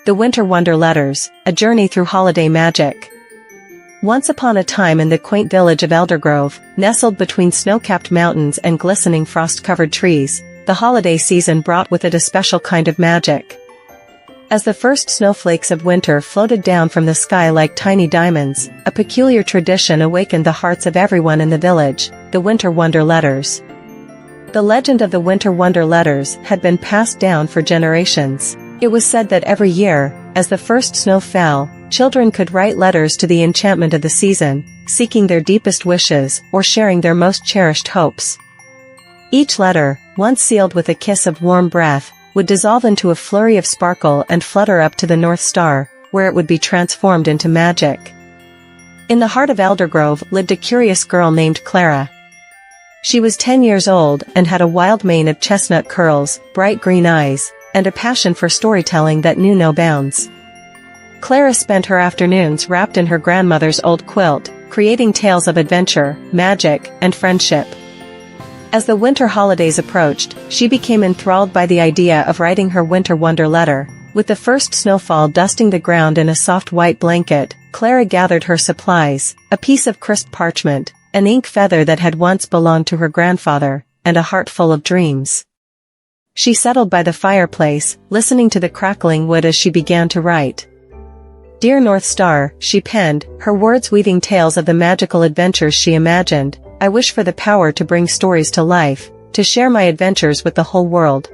The Winter Wonder Letters, A Journey Through Holiday Magic. Once upon a time in the quaint village of Eldergrove, nestled between snow-capped mountains and glistening frost-covered trees, the holiday season brought with it a special kind of magic. As the first snowflakes of winter floated down from the sky like tiny diamonds, a peculiar tradition awakened the hearts of everyone in the village, the Winter Wonder Letters. The legend of the Winter Wonder Letters had been passed down for generations. It was said that every year, as the first snow fell, children could write letters to the enchantment of the season, seeking their deepest wishes or sharing their most cherished hopes. Each letter, once sealed with a kiss of warm breath, would dissolve into a flurry of sparkle and flutter up to the North Star, where it would be transformed into magic. In the heart of Eldergrove lived a curious girl named Clara. She was 10 years old and had a wild mane of chestnut curls, bright green eyes, and a passion for storytelling that knew no bounds. Clara spent her afternoons wrapped in her grandmother's old quilt, creating tales of adventure, magic, and friendship. As the winter holidays approached, she became enthralled by the idea of writing her winter wonder letter. With the first snowfall dusting the ground in a soft white blanket, Clara gathered her supplies, a piece of crisp parchment, an ink feather that had once belonged to her grandfather, and a heart full of dreams. She settled by the fireplace, listening to the crackling wood as she began to write. "Dear North Star," she penned, her words weaving tales of the magical adventures she imagined, "I wish for the power to bring stories to life, to share my adventures with the whole world.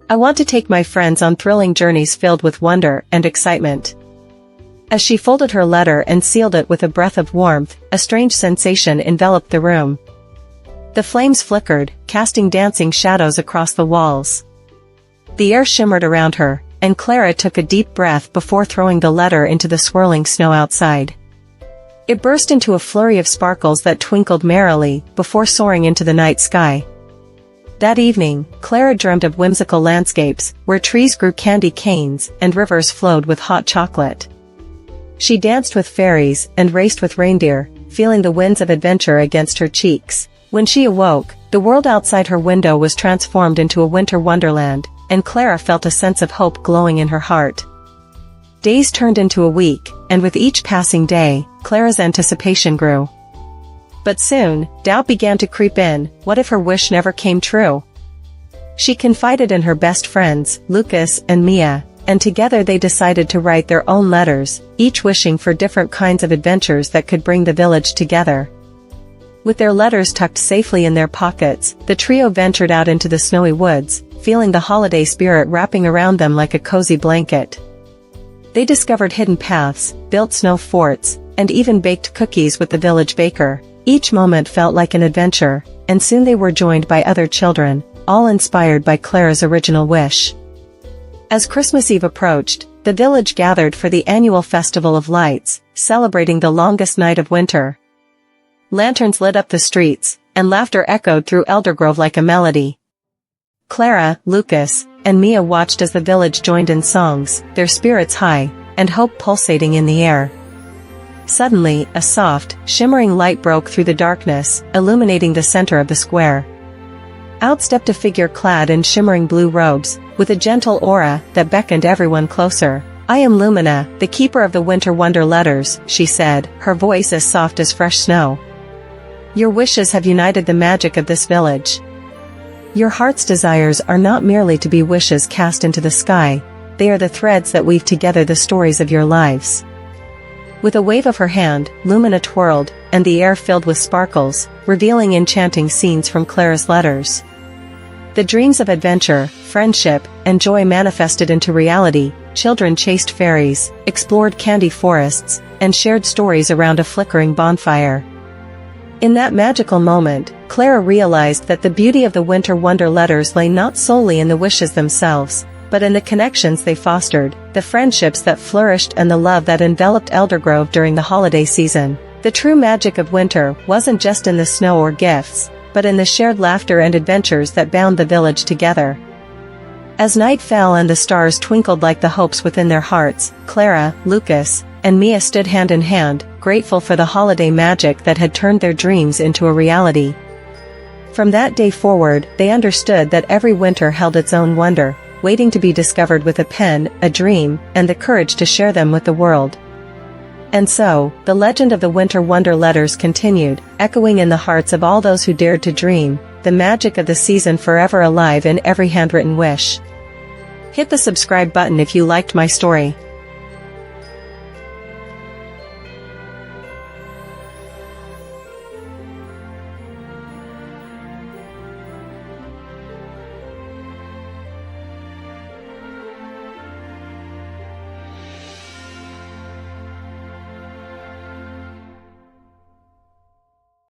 I want to take my friends on thrilling journeys filled with wonder and excitement." As she folded her letter and sealed it with a breath of warmth, a strange sensation enveloped the room. The flames flickered, casting dancing shadows across the walls. The air shimmered around her, and Clara took a deep breath before throwing the letter into the swirling snow outside. It burst into a flurry of sparkles that twinkled merrily, before soaring into the night sky. That evening, Clara dreamed of whimsical landscapes, where trees grew candy canes and rivers flowed with hot chocolate. She danced with fairies and raced with reindeer, feeling the winds of adventure against her cheeks. When she awoke, the world outside her window was transformed into a winter wonderland, and Clara felt a sense of hope glowing in her heart. Days turned into a week, and with each passing day, Clara's anticipation grew. But soon, doubt began to creep in. What if her wish never came true? She confided in her best friends, Lucas and Mia, and together they decided to write their own letters, each wishing for different kinds of adventures that could bring the village together. With their letters tucked safely in their pockets, the trio ventured out into the snowy woods, feeling the holiday spirit wrapping around them like a cozy blanket. They discovered hidden paths, built snow forts, and even baked cookies with the village baker. Each moment felt like an adventure, and soon they were joined by other children, all inspired by Clara's original wish. As Christmas Eve approached, the village gathered for the annual Festival of Lights, celebrating the longest night of winter. Lanterns lit up the streets, and laughter echoed through Eldergrove like a melody. Clara, Lucas, and Mia watched as the village joined in songs, their spirits high, and hope pulsating in the air. Suddenly, a soft, shimmering light broke through the darkness, illuminating the center of the square. Out stepped a figure clad in shimmering blue robes, with a gentle aura that beckoned everyone closer. "I am Lumina, the keeper of the Winter Wonder Letters," she said, her voice as soft as fresh snow. "Your wishes have united the magic of this village. Your heart's desires are not merely to be wishes cast into the sky, they are the threads that weave together the stories of your lives." With a wave of her hand, Lumina twirled, and the air filled with sparkles, revealing enchanting scenes from Clara's letters. The dreams of adventure, friendship, and joy manifested into reality. Children chased fairies, explored candy forests, and shared stories around a flickering bonfire. In that magical moment, Clara realized that the beauty of the Winter Wonder Letters lay not solely in the wishes themselves, but in the connections they fostered, the friendships that flourished and the love that enveloped Eldergrove during the holiday season. The true magic of winter wasn't just in the snow or gifts, but in the shared laughter and adventures that bound the village together. As night fell and the stars twinkled like the hopes within their hearts, Clara, Lucas, and Mia stood hand in hand, grateful for the holiday magic that had turned their dreams into a reality. From that day forward, they understood that every winter held its own wonder, waiting to be discovered with a pen, a dream, and the courage to share them with the world. And so, the legend of the Winter Wonder letters continued, echoing in the hearts of all those who dared to dream, the magic of the season forever alive in every handwritten wish. Hit the subscribe button if you liked my story.